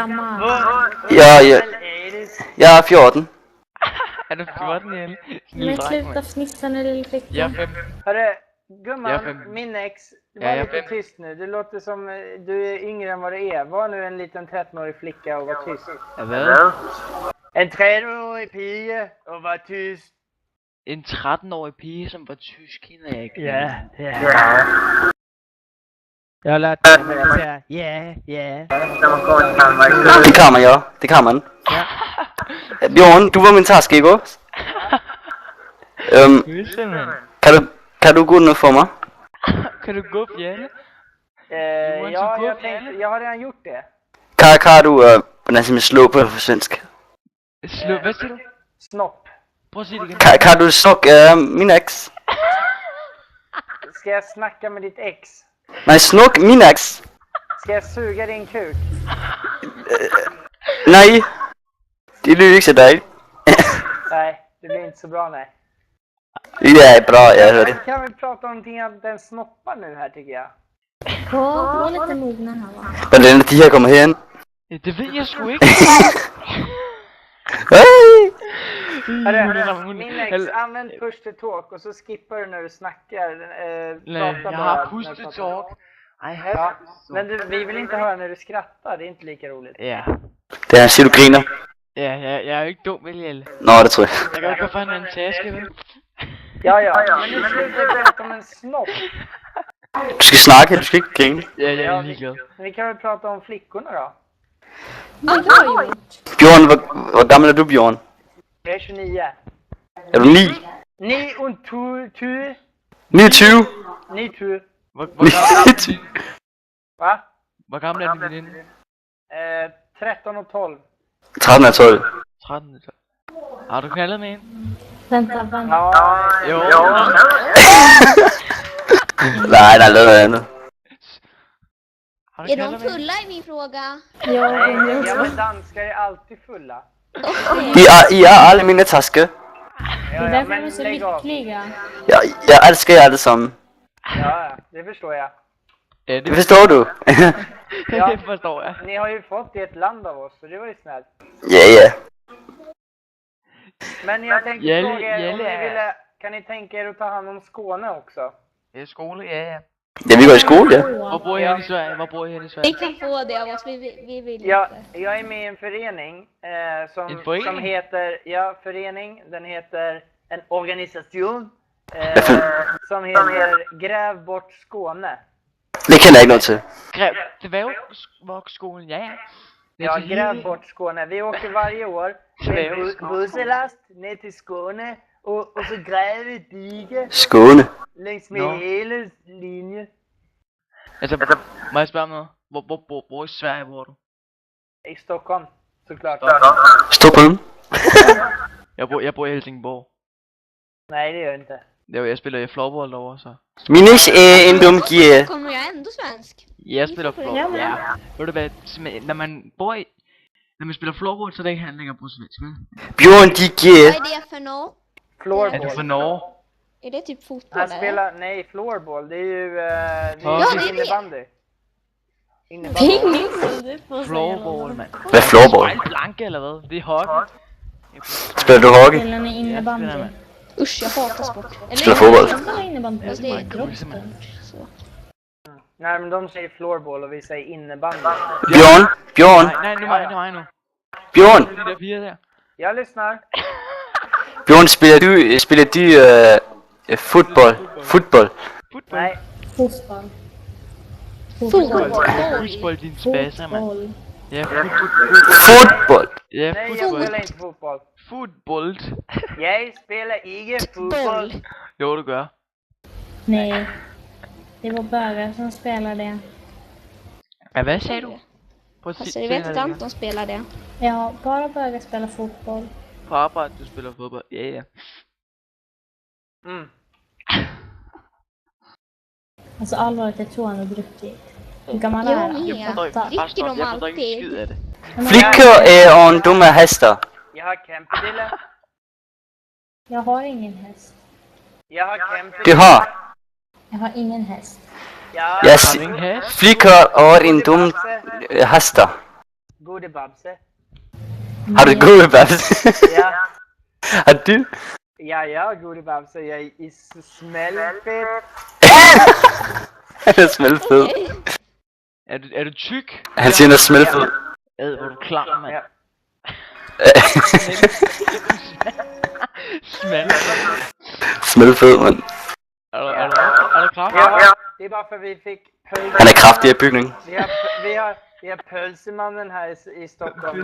Gammal. Jeg er 14. Er du 14 igen? Men sluta fnissa nu, lilla flicka. Jag är 5. Hörru, Jag gumman, är fem. min ex, Ja, var jag lite fem. tyst nu. Du låter som du är yngre än vad du är. Var nu en liten 13-årig flicka och var tyst. Hvad? En 13-årig pige och var tyst. En 13-årig pige, som var tysk, kender jeg ikke. Ja. Jag har lärt mig att säga yeah. Det kan man, ja. Det kan man. Bjørn, du var min taske, ikke også? Kan du gå ned for mig? Kan du gå, Bjelle? Ja, jag har redan gjort det. Kan du, hvordan siger man slå på svensk? Slå, hvad siger du? Snopp. Prøv at sige det igen. Kan du snakke min ex? Ska jag snacka med ditt ex? Nej, snuk min ex. Ska jag suga din kuk? Nej. Det lyder ikke så dejligt. Nej, det blir inte så bra, nej. Det er bra, jeg hørte det. Kan vi prata om någonting annat än snoppar nu här, tycker jag? Var lite mogna här, va? Hvordan er de her kommer herind? Ja, det ved jeg sgu ikke. Hey! Hörru, min ex, använd push to talk och så skippar du när du snackar. Nej, jeg har push to talk. I have. Ja, men vi vill inte höra när du skrattar, det är inte lika roligt. Ja. Det er han siger, du griner. Ja, jeg er jo ikke dum, vel, Jelle? Nå, det tror jeg. Jeg kan jo ikke få en anden taske, vel? Ja, men nu slutar vi prata om en snopp. Du skal snakke, du skal ikke grine. Ja, jeg er ligeglad. Vi kan väl prata om flickorna då? Vad har jag gjort? Bjørn, hvor gammel er du, Bjørn? Jag är 29. Er du 9? 9 und 20. 29? 9 Hvor gammel er din? Va? Hvor gammel er din veninde? 13 och 12. 13 og 12. 13 eller 12. Har du knaldet med hende? Vänta. Ja. Jo. Nej, der er lavet noget andet. Har du Är knaldet de med hende? fulla i min fråga? Ja, Ja, men danskar är alltid fulla. I er alle mine taske. det är därför de är så lägg av. lyckliga. Jeg elsker jer alle sammen. Ja, det förstår jag. Ja, Det forstår du? det forstår jeg. Ni har ju fått ett land av oss, så det var ju snällt. Ja. Men jag tänkte Jelle- fråga er om Jelle ni är- ville, kan ni tänka er att ta hand om Skåne också? Det er skole, ja. Ja, vi går i skole, ja. Hvor bor I henne i Sverige? Hvor bor I henne i Vi Sverige? kan få det av oss, vi vill Ja, inte. jag är med i en förening, En som förening? heter, den heter en organisation som Hvad heter Gräv bort Skåne. Det kender jeg ikke noget til. Dværgvokskolen, ja. Ja, Gräv bort Skåne. Vi åker varje år med busselast ner till Skåne och så gräver vi ett dige Skåne. längs med hela linjen. Altså, må jeg spørge om noget? Hvor i Sverige bor du? I Stockholm, såklart. Stockholm. Jeg bor i Helsingborg. Nej, det gör jag inte. Jeg spiller i floorball derovre, så. Minus en dum gear. Kommer jag ändå svensk? Jeg spiller floorball. Ja. Ved du hvad, når man spiller floorball, så er det ikke handlinger på svensk, vel? Bjørn, de Vad gear. är det för något? Er du fra Floorball. Norge? Är det typ fotboll Han eller? spelar, nej, floorball. Det är ju Ja, det är det. innebandy. Det är inget det får Floorball, mand. Hvad er floorball? Spejl blanke, eller hvad? Det er hockey. Spiller du hockey? Spelar ni innebandy? Usch, jag hatar sport. Spiller fodbold? Jag spelar innebandy. Fast det är Droppen. så. Nej, men de säger floorball och vi säger innebandy. Bjørn. Nej, nu mig nu. Bjørn. De der piger der. Jag lyssnar. Bjørn, spiller du fodbold? Fodbold. Nej, Fotboll. Fodbold, din spasser, mand. Fotboll. Ja, Fodbold. ja, nej, jag fodbold. spelar inte fotboll. Fodbold. Jag spelar inte fotboll. Jo, du gør. Nej. Det var bögar som spelade det. Ja, hvad sagde du? Prøv at Alltså, jag vet att Anton spelar det. Ja, bara bögar spelar fotboll. På arbejde, du spiller fodbold. Ja. Mm. Alltså allvarligt, jag tror han har druckit. Hur gammal är Jag han? med. Dricker de Jeg forstår ikke en skid alltid? af det. Flikker og dumme hester. Jag har campidille. Jag har ingen häst. Jag har Du campidille. har. Jag har ingen häst. Ja, Yes. Har du ingen hest? Flikker og en dum hester. Gode Babse. Har du gode Babs? Ja. Har du? Ja, Gode Babse. Jeg er i smelfedt. Han er smeltfed. Okej. Er du tyk? Han siger, han er smeltfed. Hvor er du klar, mand. Ja. Smal. Smeltfed, mand. Er du klar? Ja, det er bare for vi fik pølse. Han er kraftig af bygning. Vi har pølsemannen her i Stockholm.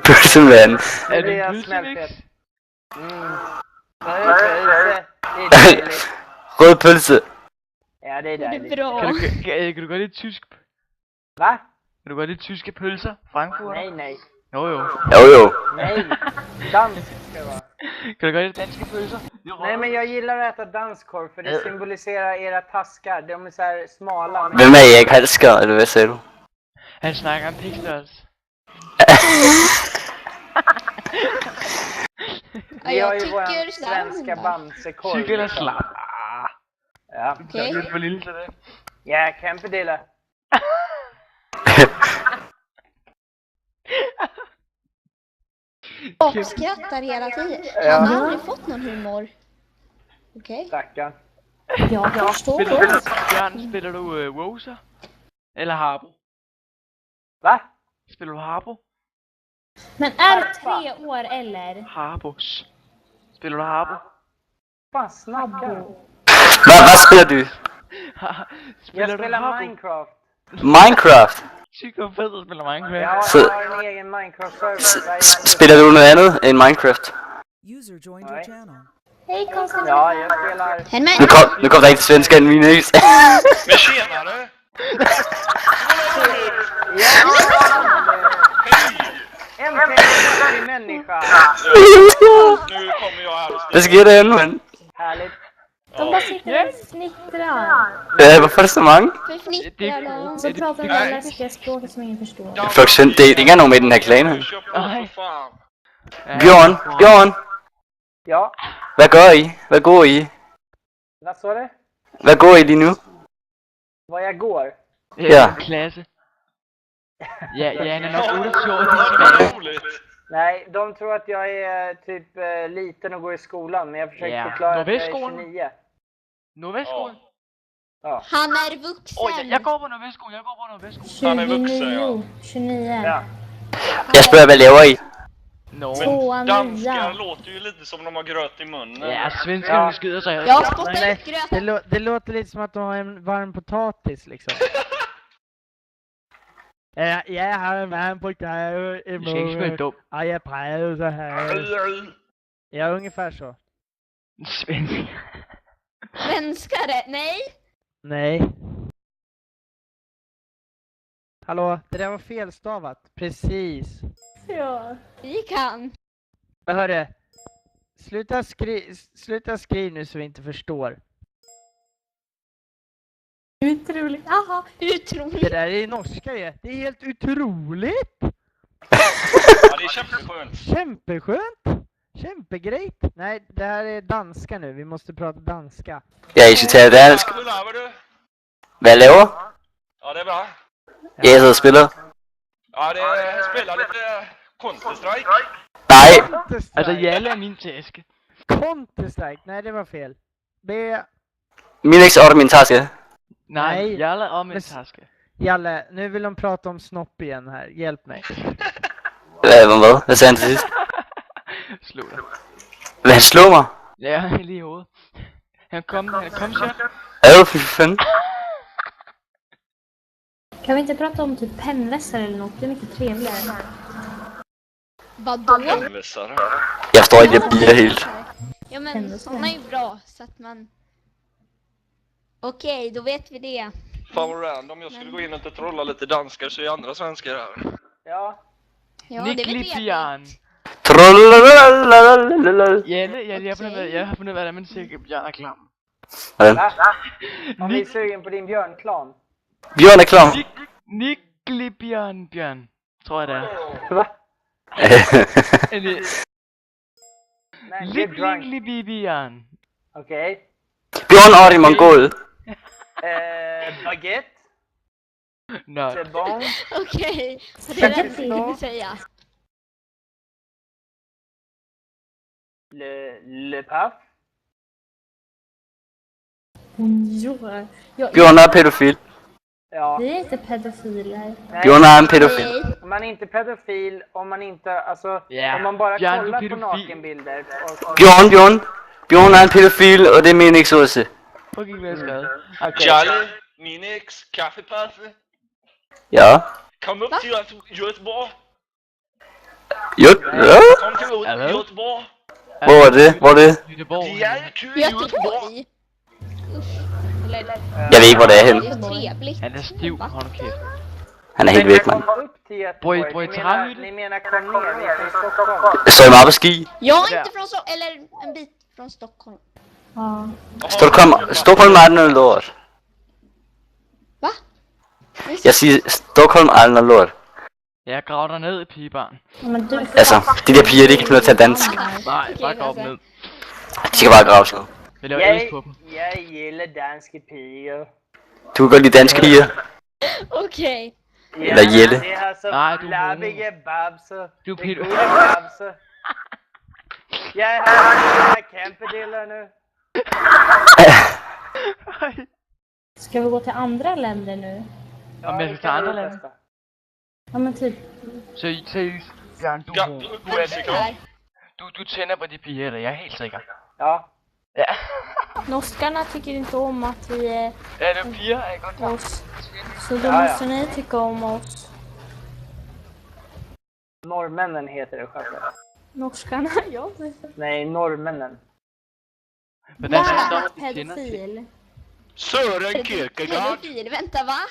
Pølsemand. Er det Det er en pølsemix? smeltfedt. Rød pølse. Det er dejligt. Rød pølse. Ja, det er Det är dejligt. bra. Kan du godt lide tysk? Hvad? Kan du godt lide tyske pølser? Frankfurt? Nej. Jo. Jo. Nej. Dansk ska det vara. Kan du godt lide danske pølser? Nej, men jag gillar att äta danskorv för det symboliserar era taskar. De är så här smala. Men... Hvem er Erik Halsker, eller hvad sagde du? Han snakker om pikstørrelse. Ja, Vi har jag ju våran tycker svenska bamsekorv. Tyk eller liksom. slap? Ja. Okej. Det er for lille til det. Ja, kæmpedele. Och skrattar hela tiden. Ja. Han har aldrig fått någon humor. Okej. Stackarn. Jag förstår det. Bjørn, spiller du Rosa? Eller Harbo? Va? Spiller du Harbo? Men är det 3 år eller? Harbos. Spiller du Harbo? Fan snackar. Hvad spiller du? Jag du spelar Harbo? Minecraft. Minecraft? Sygt og fedt at spille Jag Minecraft. har, Så- jag har en egen Minecraft-server. Spiller du noget andet end Minecraft? User joined your Nej. channel. Hej konstigt. Ja, jag spelar... Men Nu kom der ikke svensker ind i min hus. Men tjenare! En människa. Nu kommer jag här och Hvad sker der inde, mand? Härligt. De bara sitter och snittrar. Hvorfor er der så mange? förfnittrar dem. Så pratar de bara läskiga språket som ingen förstår. Folk synes, det er ikke engang nogen med i den her klan her. Kör på för fan. Bjørn, Ja, hvad gør I? Hvad går I? vad sa du? Hvad går I lige nu? Vad jag går? Ja. Klasse. Ja, han er nok 28 år Vad roligt. Nej, de tror att jag är typ liten och går i skolan, men jag försöker Ja, förklara att jag är Nordvestskolan. 29. Nordvestskolen. Ja. Han är vuxen. Oj, jeg går på Nordvestskolen. Han är vuxen, ja. 29. Ja. Jeg spørger, hvad laver I? Nå. Tvåan, Danskar nian. låter ju lite som de har gröt i munnen. Ja, svenskerne skyder sig. Jag spottar Nej, ut gröten. det låter lite som att de har en varm potatis liksom. Jag har en varm potatis i Du skal ikke spille munnen. dum. Och jag pratar så här. Ja, ungefär så. Svensk. Svenskare. Nej. Nej. Hallå, det där var felstavat. Precis. Ja. Vi kan. Men hörru, sluta skriv nu så vi inte förstår. Otroligt. Aha. Det Otroligt. där är norska ju. Det är helt otroligt. Ja, det är kämpeskönt. Kämpeskönt. Kämpegrejt. Nej, det här är danska nu. Vi måste prata danska. Ja, I skal tale dansk. Hur lever du? Hvad laver? Ja, det är bra. Jeg sidder og spiller. Ja, det spelar lite Counter-Strike. Nej, Altså, Jalle er min taske. Counter-Strike. Nej, det var fel. Det... min eks ordre min taske. Nej, Nej. Jalle og min Men- taske. Jalle, nu vill de prata om snopp igen här. Hjälp mig. Hvad? Hvad sagde han til sidst? Slå dig. Vil han slå mig? Ja, lige i hovedet. Han kom shot. Fy fanden. Kan vi inte prata om typ pennvässar eller något? Det är mycket trevligare. Vadå? Helvetsare. Jeg forstår ikke, jeg bliver helt. Ja men såna är ju bra så att man... Okej, då vet vi det. Fan vad random. Jag skulle gå in och inte trolla lite danskar så är andra svenskar här. Ja. Ja, det är väl Nickli-Bjørn. trevligt. Trollalalalala. Jalle, jeg har fundet ud af, hvordan man siger, Bjørn er klam. Hvordan? Va? Om vi är sugen på din björnklan. Bjørn er klam. Nickli-Bjørn, tror jeg det er. Va? Eller, Nej, get drunk. Lickli-Bjørn. Okej. Bjørn Ari Mongol. Baguette. Nørd. C'est bon. Okej, det är rätt det. skulle du säga. Le paf. Bjørn er pædofil. Ja. Vi är inte pedofiler. Nej, Bjørn er en pædofil. Nej. man är inte pedofil om man inte, alltså, Ja, om man bara Bjørn, du kollar på pedofil. nakenbilder. Och, Bjørn er en pædofil, og det er min eks også. Prøv at kigge, hvad jeg skrev. Charlie, min eks kaffepasse. Ja. Kom upp till Göteborg. Jo, ja. Kom till Göteborg. Hvor er det? Hvor er det? Göteborg. Det är ju kul i Göteborg. Göteborg. Usch. Eller, Jeg ved ikke, hvor det er det henne. är ju trevligt. Han er stiv, hold nu kæft. Han er helt væk, mand. Kom upp till Göteborg. Bor I Ni Travhytte? ni menar kom ner, vi är från Stockholm. Så er jeg meget på ski. Jag är inte från eller en bit från Stockholm. Ja. Stockholm er noget lort. Va? Jeg siger, Stockholm er noget lort. Jeg graver dig ned i pigebarn. Men du Altså, de der piger, de kan ikke finde ud af at tage dansk. Nej, Okej, bare grave dem altså. ned. De skal bare grave sig ned. Vi laver is på dem. Jag gillar danska piger. Du kan godt lide danske piger. Okej. Eller Jelle. Det är alltså Nej, du är flabbiga babser. Du är Det pedo- gode babser. Jag är här med camperdelar nu. Ska vi gå till andra länder nu? Om jeg skal til andre lande. Ja men typ. Seriøst, Bjørn, du Ja, er du är sikker. Du tænder på de piger der, jeg er helt sikker. Ja. Ja. Norskarna tycker inte om att vi är Ja, det er piger, jeg kan godt tage. oss. Så då Ja, ja. måste ni tycka om oss. Norrmännen heter det själva. Norskarna? Ja. Nej, norrmännen. Hvordan Vad er är det, de tænder til? pedofil? Sören Kierkegaard. Pedofil, vänta va?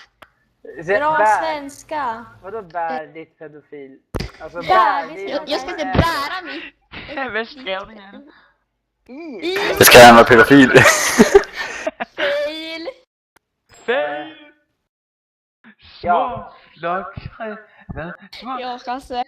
Bra Bär. svenska. Vadå bär ditt pedofil? Alltså Bär, bär, det det är är- Jag ska inte bära mitt Hvad skrev du her? Det skal han være pædofil. fail. Fail! Små Ja. flokke. Hvad? Små Jag kan säga